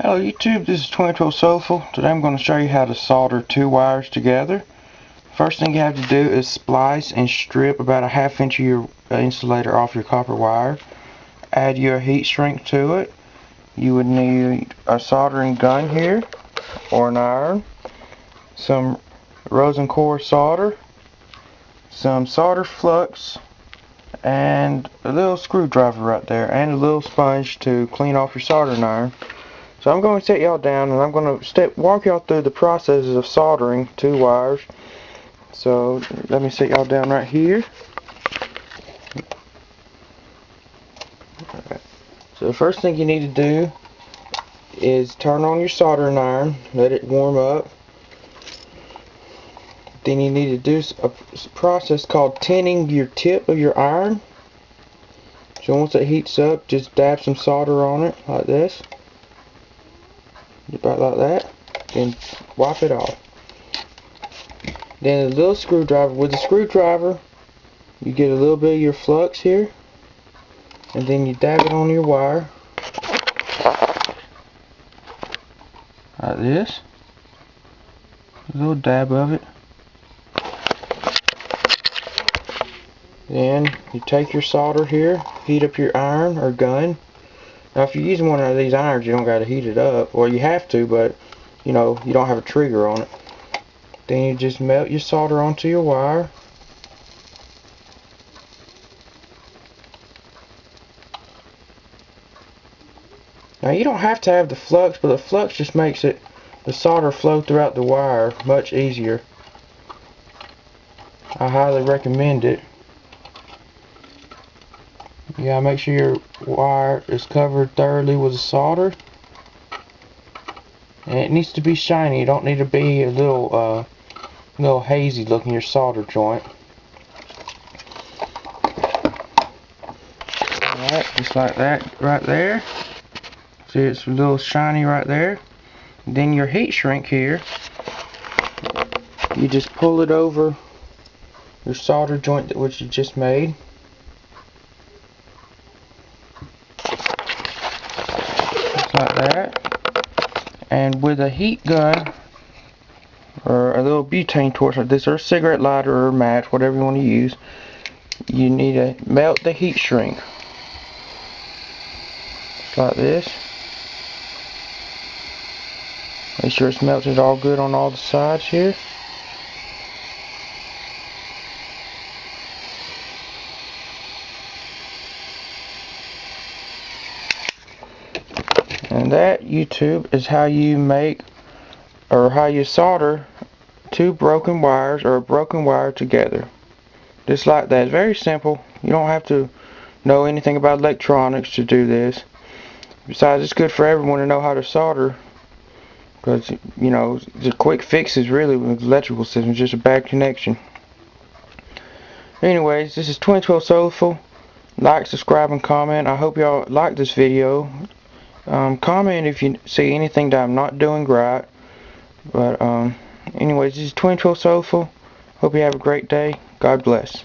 Hello YouTube, this is 2012 Soulful. Today I'm going to show you how to solder two wires together. First thing you have to do is splice and strip about a ½ inch of your insulator off your copper wire. Add your heat shrink to it. You would need a soldering gun here, or an iron, some Rosen core solder, some solder flux, and a little screwdriver right there, and a little sponge to clean off your soldering iron. So I'm going to set y'all down and I'm going to walk y'all through the processes of soldering two wires. So let me set y'all down right here. Alright. So the first thing you need to do is turn on your soldering iron, let it warm up. Then you need to do a process called tinning your tip of your iron. So once it heats up, just dab some solder on it like this. About like that. Then wipe it off. Then a little screwdriver. With the screwdriver, you get a little bit of your flux here, and then you dab it on your wire like this. A little dab of it. Then you take your solder here, heat up your iron or gun. Now if you're using one of these irons, you don't got to heat it up. Well, you have to, but you know, you don't have a trigger on it. Then you just melt your solder onto your wire. Now you don't have to have the flux, but the flux just makes the solder flow throughout the wire much easier. I highly recommend it. You gotta make sure your wire is covered thoroughly with the solder. And it needs to be shiny. You don't need to be a little hazy looking, your solder joint. Alright, just like that right there. See, it's a little shiny right there. Then your heat shrink here, you just pull it over your solder joint which you just made. Just like that. And with a heat gun or a little butane torch like this, or a cigarette lighter or a match, whatever you want to use, you need to melt the heat shrink. Just like this. Make sure it's melted all good on all the sides here. And that, YouTube, is how you make, or how you solder two broken wires or a broken wire together. Just like that. It's very simple. You don't have to know anything about electronics to do this. Besides, it's good for everyone to know how to solder, because, you know, the quick fixes really with electrical systems, just a bad connection. Anyways, this is 2012 Soulful. Like, subscribe, and comment. I hope y'all like this video. Comment if you see anything that I'm not doing right. But anyways, this is 2012 Soulful. Hope you have a great day. God bless.